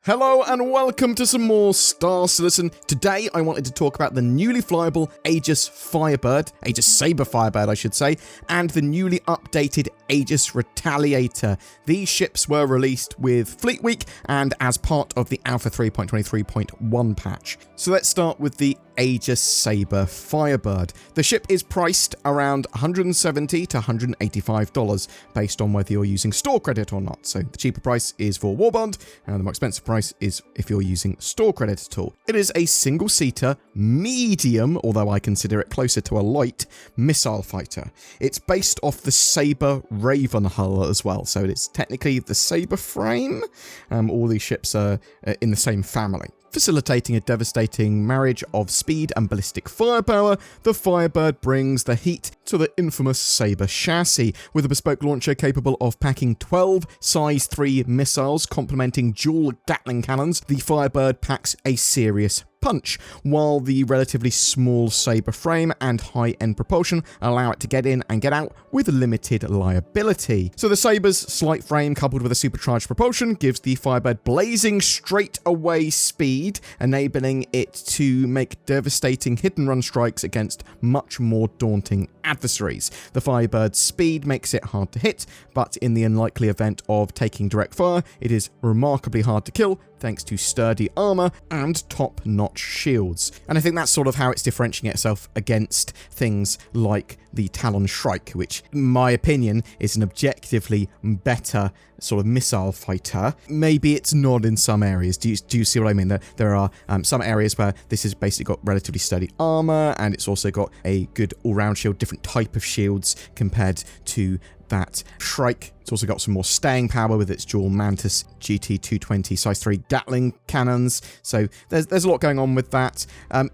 Hello and welcome to some more Star Citizen. Today I wanted to talk about the newly flyable Aegis Firebird, Aegis Sabre Firebird I should say, and the newly updated Aegis Retaliator. These ships were released with Fleet Week and as part of the Alpha 3.23.1 patch. So let's start with the Aegis Sabre Firebird. The ship is priced around $170 to $185 based on whether you're using store credit or not. So the cheaper price is for Warbond and the more expensive price is if you're using store credit at all. It is a single-seater, medium, although I consider it closer to a light, missile fighter. It's based off the Sabre Raven hull as well, so it's technically the Sabre frame. All these ships are in the same family. Facilitating a devastating marriage of speed and ballistic firepower, the Firebird brings the heat to the infamous Sabre chassis. With a bespoke launcher capable of packing 12 size 3 missiles complementing dual Gatling cannons, the Firebird packs a serious punch, while the relatively small Sabre frame and high-end propulsion allow it to get in and get out with limited liability. So the Sabre's slight frame coupled with a supercharged propulsion gives the Firebird blazing straight-away speed, enabling it to make devastating hit-and-run strikes against much more daunting adversaries. The Firebird's speed makes it hard to hit, but in the unlikely event of taking direct fire, it is remarkably hard to kill thanks to sturdy armor and top-notch shields. And I think that's sort of how it's differentiating itself against things like the Talon Shrike, which, in my opinion, is an objectively better sort of missile fighter. Maybe it's not in some areas. Do you see what I mean? There are some areas where this has basically got relatively sturdy armor, and it's also got a good all-round shield, different type of shields compared to that Shrike. It's also got some more staying power with its dual Mantis GT220 size 3 Gatling cannons. So there's a lot going on with that.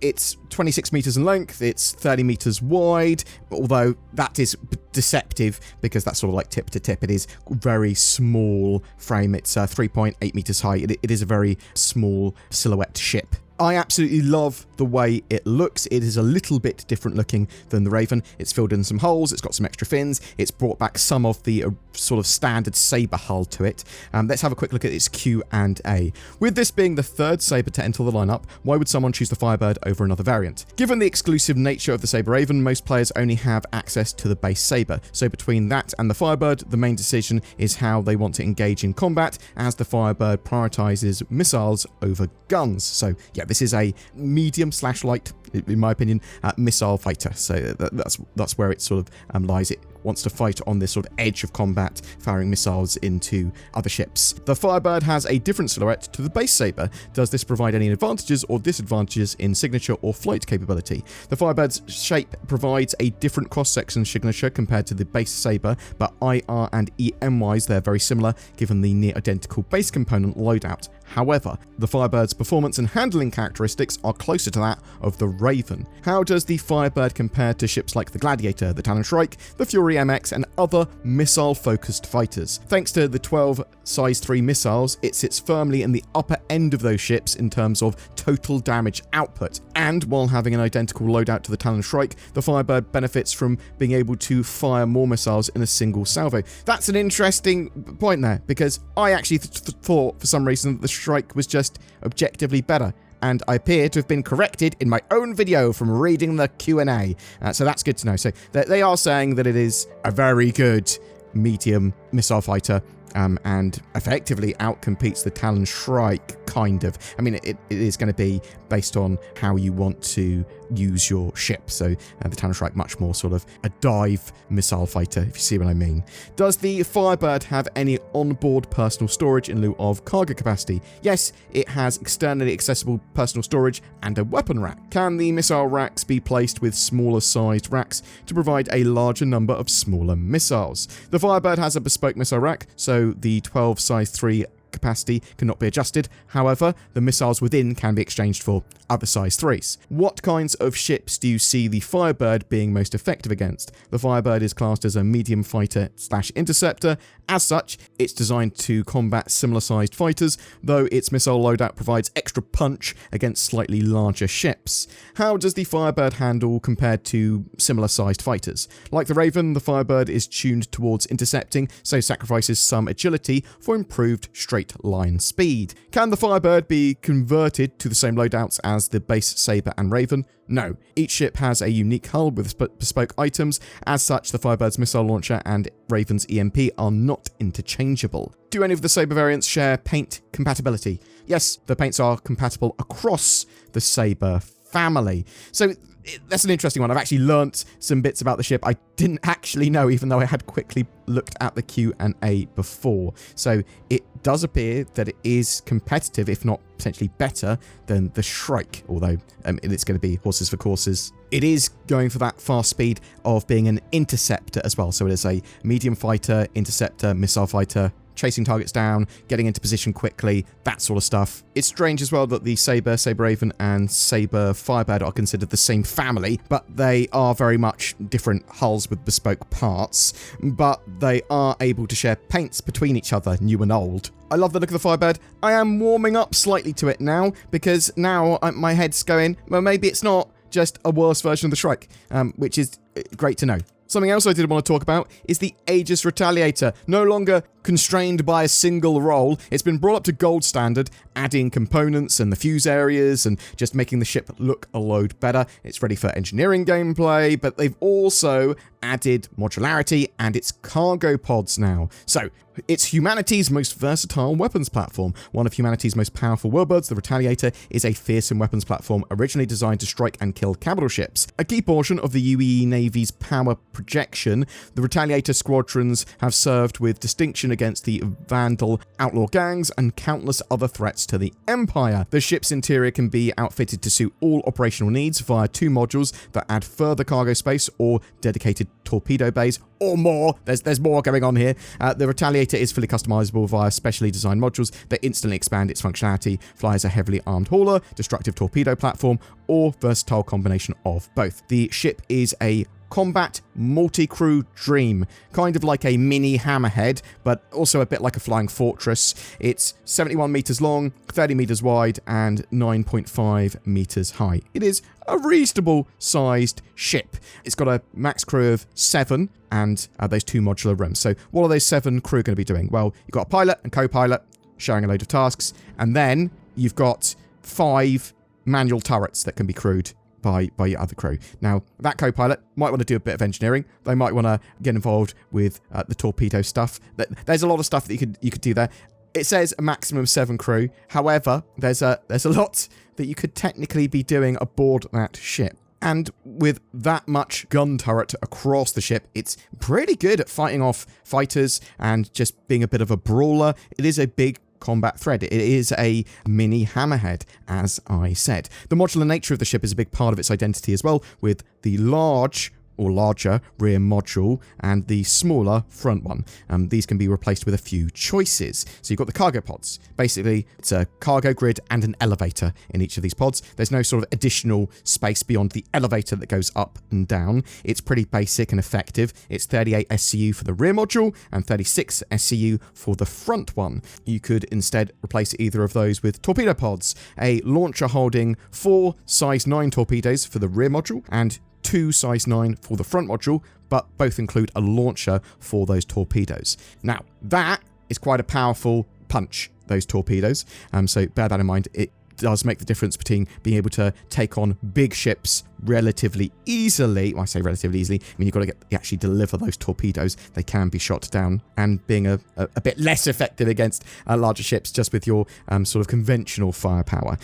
It's 26 meters in length. It's 30 meters wide, although that is deceptive because that's sort of like tip to tip. It is very small frame. It's 3.8 meters high. It is a very small silhouette ship. I absolutely love the way it looks. It is a little bit different looking than the Raven. It's filled in some holes, it's got some extra fins, it's brought back some of the sort of standard Sabre hull to it. Let's have a quick look at its Q&A. With this being the third Sabre to enter the lineup, why would someone choose the Firebird over another variant? Given the exclusive nature of the Sabre Raven, most players only have access to the base Sabre. So between that and the Firebird, the main decision is how they want to engage in combat, as the Firebird prioritizes missiles over guns. So yeah, this is a medium/light, in my opinion, missile fighter. So that's where it sort of lies. It wants to fight on this sort of edge of combat, firing missiles into other ships. The Firebird has a different silhouette to the base Sabre. Does this provide any advantages or disadvantages in signature or flight capability? The Firebird's shape provides a different cross-section signature compared to the base Sabre, but IR and EM-wise they're very similar given the near identical base component loadout. However, the Firebird's performance and handling characteristics are closer to that of the Raven. How does the Firebird compare to ships like the Gladiator, the Talon Shrike, the Fury MX, and other missile-focused fighters? Thanks to the 12 size 3 missiles, it sits firmly in the upper end of those ships in terms of total damage output. And while having an identical loadout to the Talon Shrike, the Firebird benefits from being able to fire more missiles in a single salvo. That's an interesting point there, because I actually thought for some reason that the Shrike was just objectively better, and I appear to have been corrected in my own video from reading the Q&A. So that's good to know. So they are saying that it is a very good medium missile fighter, and effectively outcompetes the Talon Shrike, kind of. I mean, it is going to be based on how you want to use your ship. So the Talon Shrike, much more sort of a dive missile fighter, if you see what I mean. Does the Firebird have any onboard personal storage in lieu of cargo capacity? Yes, it has externally accessible personal storage and a weapon rack. Can the missile racks be placed with smaller sized racks to provide a larger number of smaller missiles? The Firebird has a bespoke missile rack, so the 12 size 3 capacity cannot be adjusted. However, the missiles within can be exchanged for other size 3s. What kinds of ships do you see the Firebird being most effective against? The Firebird is classed as a medium fighter/interceptor. As such, it's designed to combat similar sized fighters, though its missile loadout provides extra punch against slightly larger ships. How does the Firebird handle compared to similar sized fighters? Like the Raven, the Firebird is tuned towards intercepting, so sacrifices some agility for improved straight straight line speed. Can the Firebird be converted to the same loadouts as the base Sabre and Raven? No. Each ship has a unique hull with bespoke items. As such, the Firebird's missile launcher and Raven's EMP are not interchangeable. Do any of the Sabre variants share paint compatibility? Yes, the paints are compatible across the Sabre family. So that's an interesting one. I've actually learnt some bits about the ship I didn't actually know, even though I had quickly looked at the Q&A before. So it does appear that it is competitive, if not potentially better than the Shrike, although it's going to be horses for courses. It is going for that fast speed of being an interceptor as well. So it is a medium fighter, interceptor, missile fighter, chasing targets down, getting into position quickly, that sort of stuff. It's strange as well that the Sabre, Sabre Raven, and Sabre Firebird are considered the same family, but they are very much different hulls with bespoke parts, but they are able to share paints between each other, new and old. I love the look of the Firebird. I am warming up slightly to it now, because now my head's going, well, maybe it's not just a worse version of the Shrike, which is great to know. Something else I did want to talk about is the Aegis Retaliator. No longer constrained by a single role, it's been brought up to gold standard, adding components and the fuse areas and just making the ship look a load better. It's ready for engineering gameplay, but they've also added modularity and its cargo pods now. So, it's humanity's most versatile weapons platform. One of humanity's most powerful warbirds, the Retaliator, is a fearsome weapons platform originally designed to strike and kill capital ships. A key portion of the UE Navy's power projection, the Retaliator squadrons have served with distinction against the Vandal outlaw gangs and countless other threats to the Empire. The ship's interior can be outfitted to suit all operational needs via 2 modules that add further cargo space or dedicated torpedo bays, or more. There's more going on here. The Retaliator is fully customizable via specially designed modules that instantly expand its functionality, fly as a heavily armed hauler, destructive torpedo platform, or versatile combination of both. The ship is a combat multi-crew dream, kind of like a mini Hammerhead, but also a bit like a flying fortress. It's 71 meters long, 30 meters wide, and 9.5 meters high. It is a reasonable sized ship. It's got a max crew of 7 and those 2 modular rooms. So what are those 7 crew going to be doing? Well, you've got a pilot and co-pilot sharing a load of tasks, and then you've got 5 manual turrets that can be crewed by your other crew. Now, that co-pilot might want to do a bit of engineering. They might want to get involved with the torpedo stuff. There's a lot of stuff that you could do there. It says a maximum of 7 crew. However, there's a lot that you could technically be doing aboard that ship. And with that much gun turret across the ship, it's pretty good at fighting off fighters and just being a bit of a brawler. It is a big combat thread. It is a mini Hammerhead, as I said. The modular nature of the ship is a big part of its identity as well, with the large or larger rear module and the smaller front one. These can be replaced with a few choices. So you've got the cargo pods. Basically, it's a cargo grid and an elevator in each of these pods. There's no sort of additional space beyond the elevator that goes up and down. It's pretty basic and effective. It's 38 SCU for the rear module and 36 SCU for the front one. You could instead replace either of those with torpedo pods, a launcher holding 4 size 9 torpedoes for the rear module and 2 size 9 for the front module, but both include a launcher for those torpedoes. Now, that is quite a powerful punch, those torpedoes. So bear that in mind. It does make the difference between being able to take on big ships relatively easily. Well, I say relatively easily, I mean, you've got to actually deliver those torpedoes. They can be shot down, and being a bit less effective against larger ships just with your sort of conventional firepower.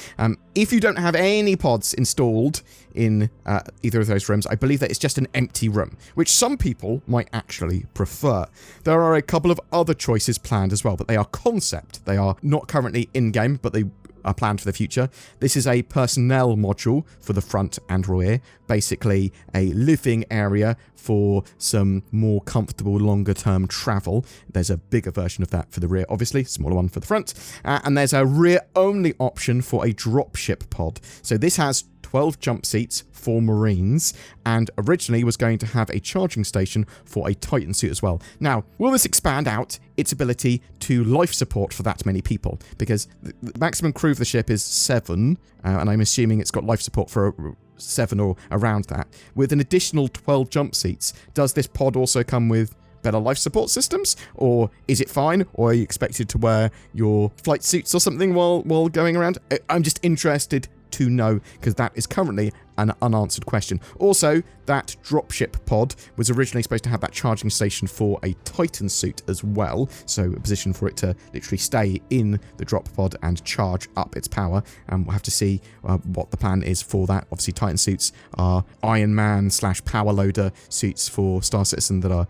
If you don't have any pods installed in either of those rooms, I believe that it's just an empty room, which some people might actually prefer. There are a couple of other choices planned as well, but they are concept. They are not currently in-game, but they are planned for the future. This is a personnel module for the front and rear, basically a living area for some more comfortable longer term travel. There's a bigger version of that for the rear, obviously, smaller one for the front, and there's a rear only option for a dropship pod. So this has 12 jump seats for Marines, and originally was going to have a charging station for a Titan suit as well. Now, will this expand out its ability to life support for that many people? Because the maximum crew of the ship is 7, and I'm assuming it's got life support for 7 or around that. With an additional 12 jump seats, does this pod also come with better life support systems? Or is it fine? Or are you expected to wear your flight suits or something while going around? I'm just interested to know, because that is currently an unanswered question. Also, that dropship pod was originally supposed to have that charging station for a Titan suit as well, so a position for it to literally stay in the drop pod and charge up its power, and we'll have to see what the plan is for that. Obviously, Titan suits are Iron Man / power loader suits for Star Citizen that are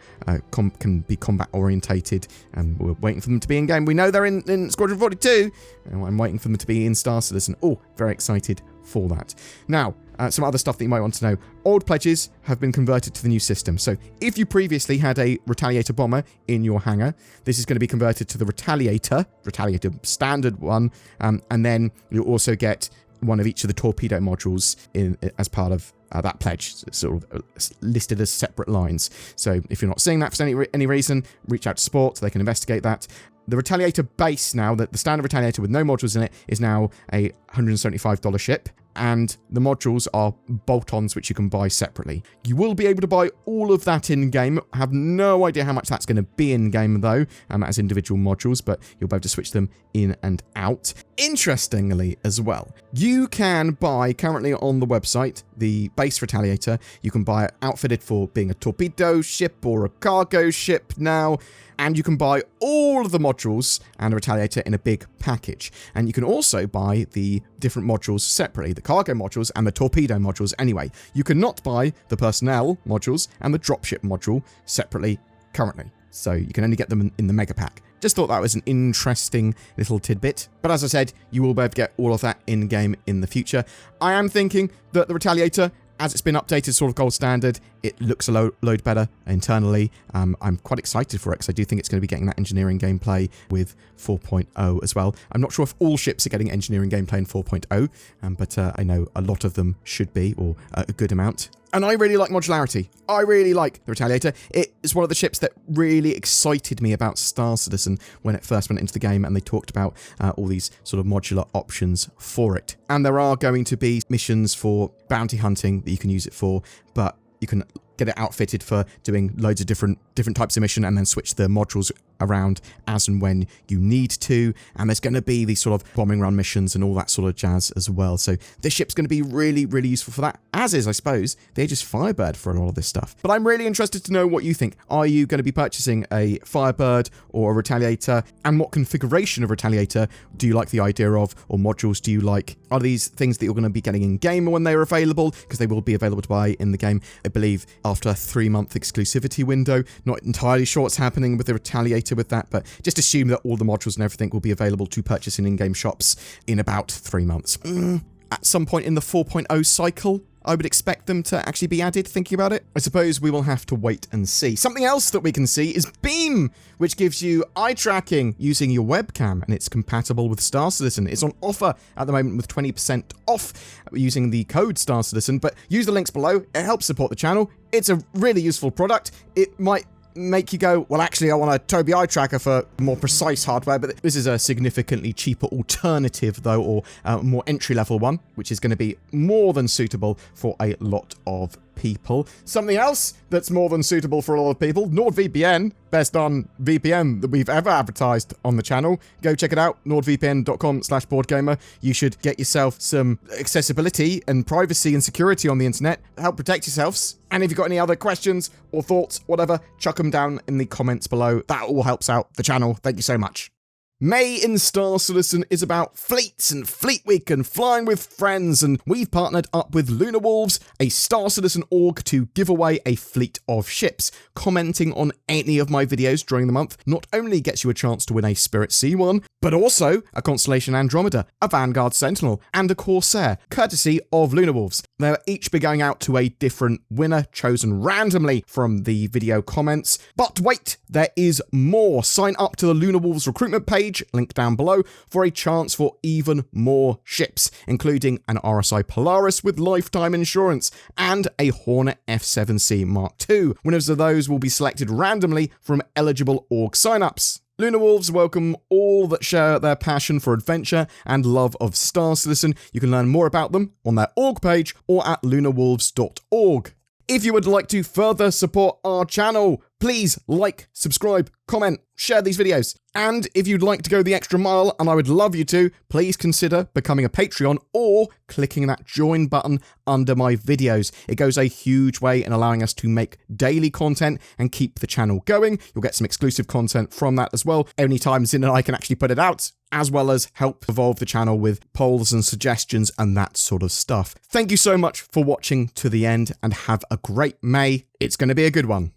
can be combat orientated, and we're waiting for them to be in game. We know they're in Squadron 42, and I'm waiting for them to be in Star Citizen. Oh, very excited for that. Now, some other stuff that you might want to know. Old pledges have been converted to the new system. So if you previously had a Retaliator bomber in your hangar, this is going to be converted to the Retaliator standard one, and then you'll also get one of each of the torpedo modules as part of that pledge. It's sort of listed as separate lines. So if you're not seeing that for any reason, reach out to Sport so they can investigate that. The Retaliator base now, the standard Retaliator with no modules in it, is now a $175 ship, and the modules are bolt-ons which you can buy separately. You will be able to buy all of that in-game. I have no idea how much that's going to be in-game, though, as individual modules, but you'll be able to switch them in and out. Interestingly, as well, you can buy, currently on the website, the base Retaliator. You can buy it outfitted for being a torpedo ship or a cargo ship now, and you can buy all of the modules and a Retaliator in a big package. And you can also buy the different modules separately, the cargo modules and the torpedo modules anyway. You cannot buy the personnel modules and the dropship module separately currently. So you can only get them in the mega pack. Just thought that was an interesting little tidbit. But as I said, you will be able to get all of that in-game in the future. I am thinking that the Retaliator, as it's been updated sort of gold standard, it looks a load better internally. I'm quite excited for it because I do think it's going to be getting that engineering gameplay with 4.0 as well. I'm not sure if all ships are getting engineering gameplay in 4.0, but I know a lot of them should be, or a good amount. And I really like Modularity. I really like the Retaliator. It is one of the ships that really excited me about Star Citizen when it first went into the game, and they talked about all these sort of modular options for it. And there are going to be missions for bounty hunting that you can use it for, but you can get it outfitted for doing loads of different types of mission and then switch the modules around as and when you need to. And there's going to be these sort of bombing run missions and all that sort of jazz as well. So this ship's going to be really, really useful for that, as is, I suppose, the Aegis Firebird for a lot of this stuff. But I'm really interested to know what you think. Are you going to be purchasing a Firebird or a Retaliator? And what configuration of Retaliator do you like the idea of, or modules do you like? Are these things that you're going to be getting in game when they're available? Because they will be available to buy in the game, I believe, after a 3-month exclusivity window. Not entirely sure what's happening with the Retaliator with that, but just assume that all the modules and everything will be available to purchase in in-game shops in about 3 months. At some point in the 4.0 cycle, I would expect them to actually be added, thinking about it. I suppose we will have to wait and see. Something else that we can see is Beam, which gives you eye tracking using your webcam, and it's compatible with Star Citizen. It's on offer at the moment with 20% off using the code Star Citizen, but use the links below. It helps support the channel. It's a really useful product. It might make you go, well, actually, I want a Tobii eye tracker for more precise hardware, but this is a significantly cheaper alternative, though, or a more entry-level one, which is going to be more than suitable for a lot of people. Something else that's more than suitable for a lot of people, NordVPN, best done VPN that we've ever advertised on the channel. Go check it out, nordvpn.com/BoredGamer. You should get yourself some accessibility and privacy and security on the internet. Help protect yourselves. And if you've got any other questions or thoughts, whatever, chuck them down in the comments below. That all helps out the channel. Thank you so much. May in Star Citizen is about fleets and Fleet Week and flying with friends, and we've partnered up with Lunar Wolves, a Star Citizen org, to give away a fleet of ships. Commenting on any of my videos during the month not only gets you a chance to win a Spirit C1, but also a Constellation Andromeda, a Vanguard Sentinel, and a Corsair, courtesy of Lunar Wolves. They'll each be going out to a different winner chosen randomly from the video comments. But wait, there is more. Sign up to the Lunar Wolves recruitment page, link down below, for a chance for even more ships, including an RSI Polaris with lifetime insurance and a Hornet F7C Mark II. Winners of those will be selected randomly from eligible org signups. Lunar Wolves welcome all that share their passion for adventure and love of Star Citizen. You can learn more about them on their org page or at lunarwolves.org. If you would like to further support our channel, please like, subscribe, comment, share these videos. And if you'd like to go the extra mile, and I would love you to, please consider becoming a Patreon or clicking that join button under my videos. It goes a huge way in allowing us to make daily content and keep the channel going. You'll get some exclusive content from that as well. Anytime Zin and I can actually put it out, as well as help evolve the channel with polls and suggestions and that sort of stuff. Thank you so much for watching to the end, and have a great May. It's going to be a good one.